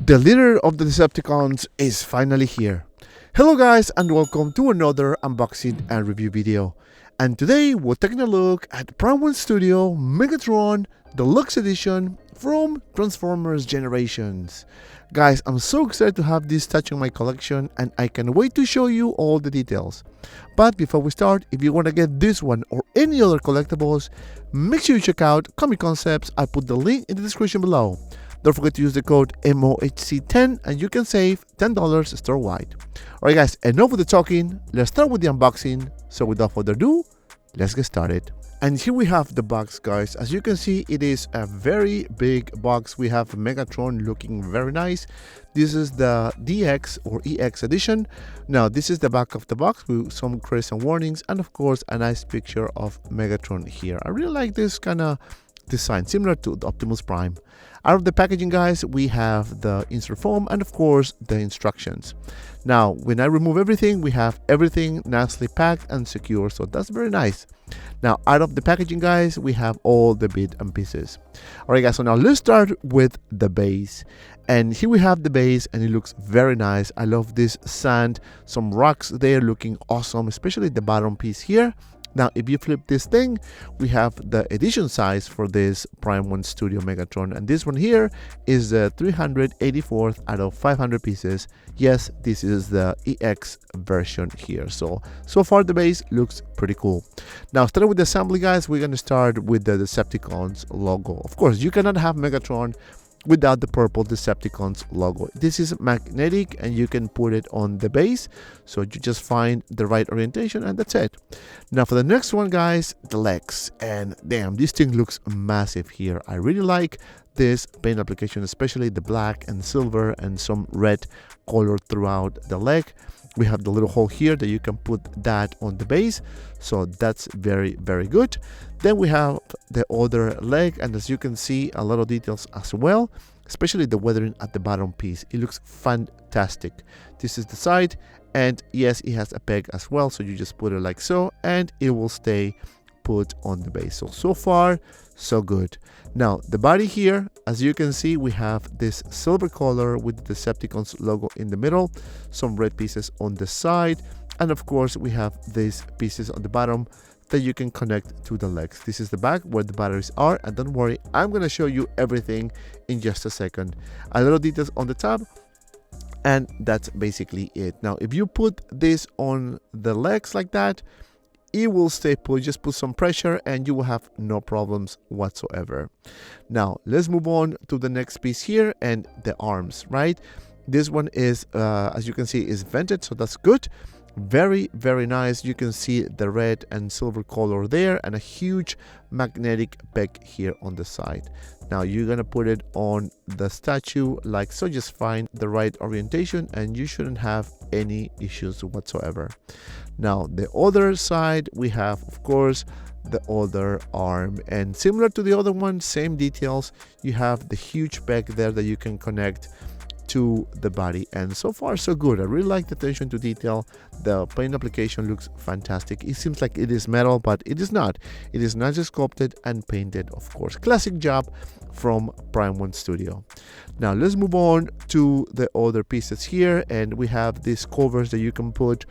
The leader of the Decepticons is finally here. Hello guys and welcome to another unboxing and review video. And today we're taking a look at Prime 1 Studio Megatron Deluxe Edition from Transformers Generations. Guys, I'm so excited to have this statue in my collection and I can't wait to show you all the details. But before we start, if you want to get this one or any other collectibles, make sure you check out Comic Concepts. I put the link in the description below. Don't forget to use the code MOHC10 and you can save $10 store-wide. Alright guys, enough with the talking, let's start with the unboxing. So without further ado, let's get started. And here we have the box, guys. As you can see, it is a very big box. We have Megatron looking very nice. This is the DX or EX edition. Now this is the back of the box with some credits and warnings, and of course a nice picture of Megatron here. I really like this kind of design, similar to the Optimus Prime. Out of the packaging, guys, we have the insert foam and of course the instructions. Now when I remove everything, we have everything nicely packed and secure, so that's very nice. Now out of the packaging, guys, we have all the bits and pieces. Alright guys, so now let's start with the base. And here we have the base and it looks very nice. I love this sand, some rocks there looking awesome, especially the bottom piece here. Now, if you flip this thing, we have the edition size for this Prime 1 Studio Megatron. And this one here is the 384th out of 500 pieces. Yes, this is the EX version here. So far the base looks pretty cool. Now, starting with the assembly, guys, we're going to start with the Decepticons logo. Of course, you cannot have Megatron without the purple Decepticons logo. This is magnetic and you can put it on the base, so you just find the right orientation and that's it. Now for the next one, guys, the legs. And damn, this thing looks massive here. I really like this paint application, especially the black and silver and some red color throughout the leg. We have the little hole here that you can put that on the base, so that's very good. Then we have the other leg, and as you can see, a lot of details as well, especially the weathering at the bottom piece. It looks fantastic. This is the side, and yes, it has a peg as well, so you just put it like so and it will stay put on the base. So far so good. Now the body here, as you can see, we have this silver color with the Decepticons logo in the middle, some red pieces on the side, and of course we have these pieces on the bottom that you can connect to the legs. This is the back where the batteries are, and don't worry, I'm gonna show you everything in just a second. A little details on the top, and that's basically it. Now if you put this on the legs like that, it will stay put. Just put some pressure and you will have no problems whatsoever. Now let's move on to the next piece here, and the arms, right? This one is as you can see, is vented, so that's good. Very nice. You can see the red and silver color there and a huge magnetic peg here on the side. Now you're gonna put it on the statue like so. Just find the right orientation and you shouldn't have any issues whatsoever. Now the other side, we have of course the other arm, and similar to the other one, same details. You have the huge peg there that you can connect to the body, and so far so good. I really like the attention to detail. The paint application looks fantastic. It seems like it is metal, but it is not. It is not just sculpted and painted, of course. Classic job from Prime 1 Studio. Now let's move on to the other pieces here, and we have these covers that you can put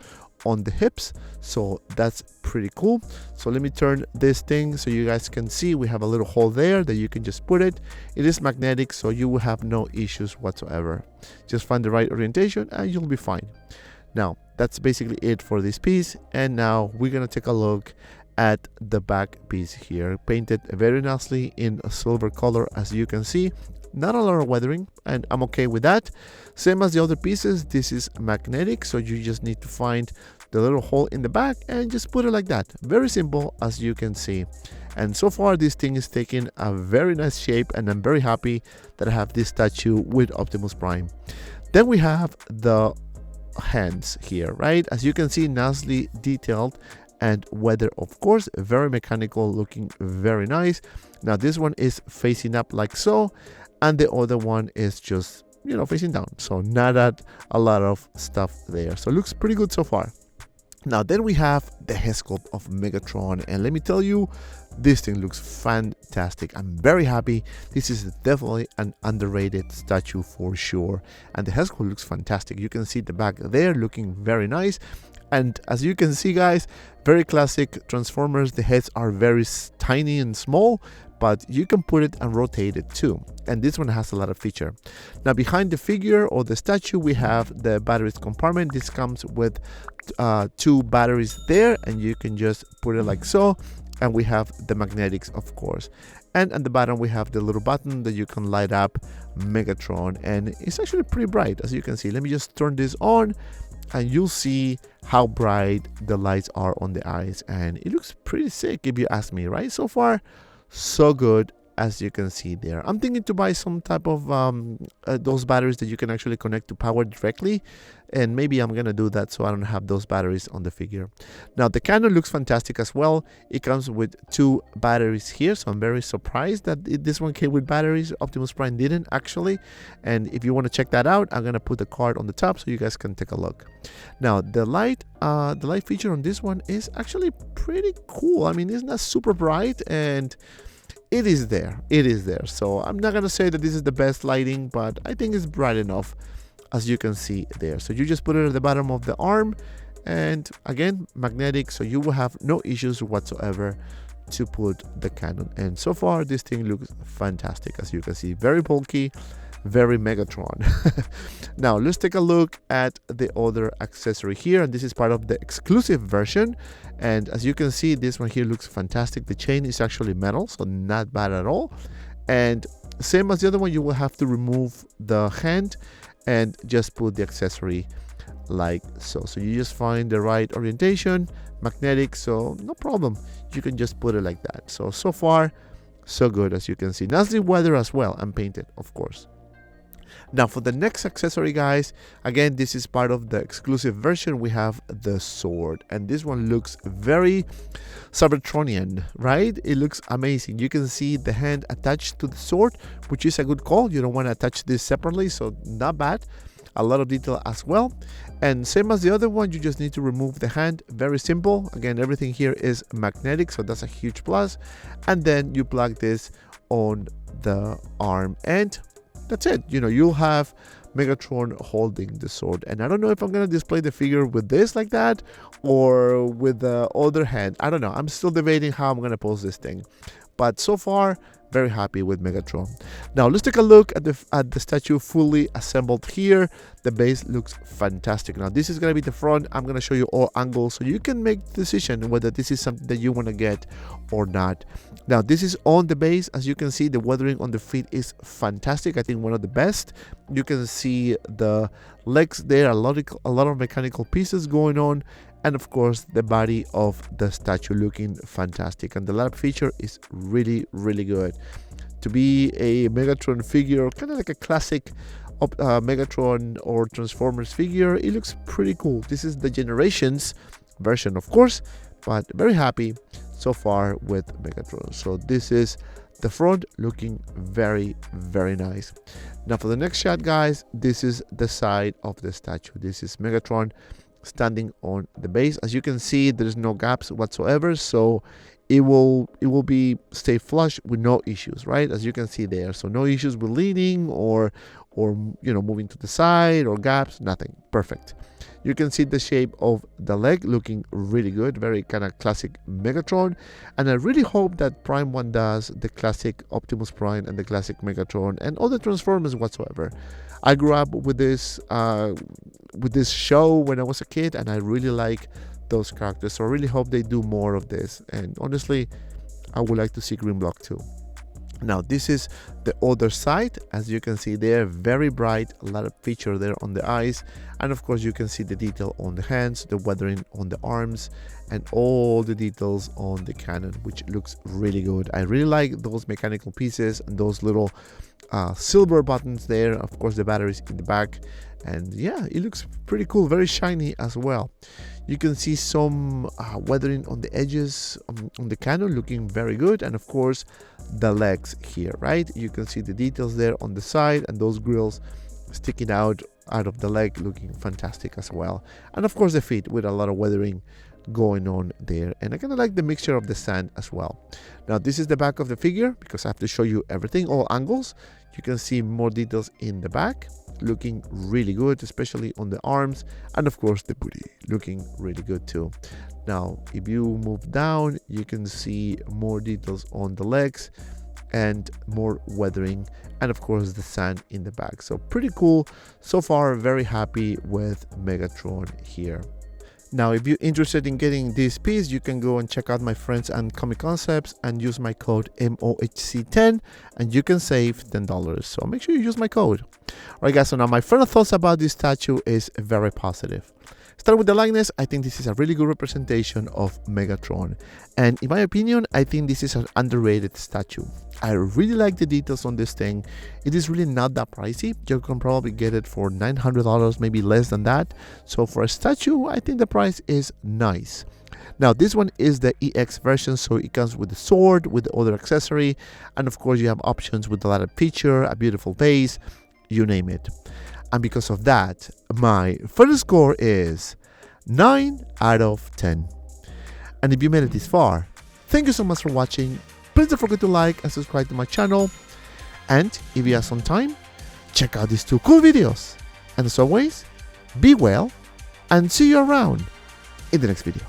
on the hips, so that's pretty cool. So let me turn this thing so you guys can see. We have a little hole there that you can just put it. It is magnetic, so you will have no issues whatsoever. Just find the right orientation and you'll be fine. Now that's basically it for this piece, and now we're gonna take a look at the back piece here, painted very nicely in a silver color. As you can see, not a lot of weathering, and I'm okay with that. Same as the other pieces, this is magnetic, so you just need to find the little hole in the back and just put it like that. Very simple, as you can see. And so far this thing is taking a very nice shape, and I'm very happy that I have this statue with Optimus Prime. Then we have the hands here, right? As you can see, nicely detailed and weather, of course, very mechanical, looking very nice. Now this one is facing up like so, and the other one is just, you know, facing down, so not a lot of stuff there. So it looks pretty good so far. Now then we have the head sculpt of Megatron, and let me tell you, This thing looks fantastic. I'm very happy. This is definitely an underrated statue for sure. And the head sculpt looks fantastic. You can see the back there looking very nice. And as you can see, guys, very classic Transformers. The heads are very tiny and small, but you can put it and rotate it too. And this one has a lot of feature. Now behind the figure or the statue, we have the batteries compartment. This comes with 2 batteries there, and you can just put it like so. And we have the magnetics, of course. And at the bottom, we have the little button that you can light up Megatron. And it's actually pretty bright, as you can see. Let me just turn this on, and you'll see how bright the lights are on the eyes. And it looks pretty sick, if you ask me, right? So far, so good, as you can see there. I'm thinking to buy some type of those batteries that you can actually connect to power directly, and maybe I'm gonna do that so I don't have those batteries on the figure. Now the cannon looks fantastic as well. It comes with 2 batteries here, so I'm very surprised that this one came with batteries. Optimus Prime didn't actually. And if you want to check that out, I'm gonna put the card on the top so you guys can take a look. Now the light feature on this one is actually pretty cool. I mean, it's not super bright, and it is there. So I'm not gonna say that this is the best lighting, but I think it's bright enough, as you can see there. So you just put it at the bottom of the arm, and again, magnetic, so you will have no issues whatsoever to put the cannon. And so far this thing looks fantastic, as you can see. Very bulky, very Megatron. Now let's take a look at the other accessory here, and this is part of the exclusive version. And as you can see, this one here looks fantastic. The chain is actually metal, so not bad at all. And same as the other one, you will have to remove the hand and just put the accessory like so. So you just find the right orientation, magnetic, so no problem, you can just put it like that. So far so good, as you can see. Nicely weathered as well, and painted, of course. Now for the next accessory, guys, again, this is part of the exclusive version. We have the sword, and this one looks very Cybertronian, right? It looks amazing. You can see the hand attached to the sword, which is a good call. You don't want to attach this separately, so not bad. A lot of detail as well. And same as the other one, you just need to remove the hand. Very simple. Again, everything here is magnetic, so that's a huge plus. And then you plug this on the arm, and that's it. You know, you'll have Megatron holding the sword. And I don't know if I'm gonna display the figure with this like that, or with the other hand. I don't know. I'm still debating how I'm gonna pose this thing. But so far, very happy with Megatron. Now let's take a look at the statue fully assembled here. The base looks fantastic. Now this is gonna be the front. I'm gonna show you all angles so you can make the decision whether this is something that you want to get or not. Now this is on the base. As you can see, the weathering on the feet is fantastic. I think one of the best. You can see the legs there, a lot of mechanical pieces going on. And of course, the body of the statue looking fantastic. And the lab feature is really, really good. To be a Megatron figure, kind of like a classic Megatron or Transformers figure, it looks pretty cool. This is the Generations version, of course, but very happy so far with Megatron. So this is the front, looking very, very nice. Now for the next shot, guys, this is the side of the statue. This is Megatron standing on the base. As you can see, there's no gaps whatsoever, so it will stay flush with no issues, right? As you can see there, so no issues with leaning or you know, moving to the side or gaps, nothing. Perfect. You can see the shape of the leg looking really good, very kind of classic Megatron. And I really hope that Prime 1 does the classic Optimus Prime and the classic Megatron and all the Transformers whatsoever. I grew up with this show when I was a kid, and I really like those characters, so I really hope they do more of this. And honestly, I would like to see Green Block too. Now this is the other side. As you can see there, very bright, a lot of feature there on the eyes, and of course you can see the detail on the hands, the weathering on the arms, and all the details on the cannon, which looks really good. I really like those mechanical pieces and those little silver buttons there. Of course, the batteries in the back, and yeah, it looks pretty cool, very shiny as well. You can see some weathering on the edges on the cannon, looking very good. And of course, the legs here, right? You can see the details there on the side, and those grills sticking out of the leg, looking fantastic as well. And of course, the feet with a lot of weathering, going on there, and I kind of like the mixture of the sand as well. Now this is the back of the figure, because I have to show you everything, all angles. You can see more details in the back, looking really good, especially on the arms, and of course the booty looking really good too. Now if you move down, you can see more details on the legs and more weathering, and of course the sand in the back. So pretty cool so far. Very happy with Megatron here. Now if you're interested in getting this piece, you can go and check out my friends and Comic Concepts and use my code MOHC10 and you can save $10. So make sure you use my code. Alright guys, so now my final thoughts about this statue is very positive. Start with the likeness. I think this is a really good representation of Megatron, and in my opinion, I think this is an underrated statue. I really like the details on this thing. It is really not that pricey. You can probably get it for $900, maybe less than that. So for a statue, I think the price is nice. Now this one is the EX version, so it comes with the sword, with the other accessory, and of course you have options with a lot of feature, a beautiful base, you name it. And because of that, my final score is 9 out of 10. And if you made it this far, thank you so much for watching. Please don't forget to like and subscribe to my channel. And if you have some time, check out these two cool videos. And as always, be well and see you around in the next video.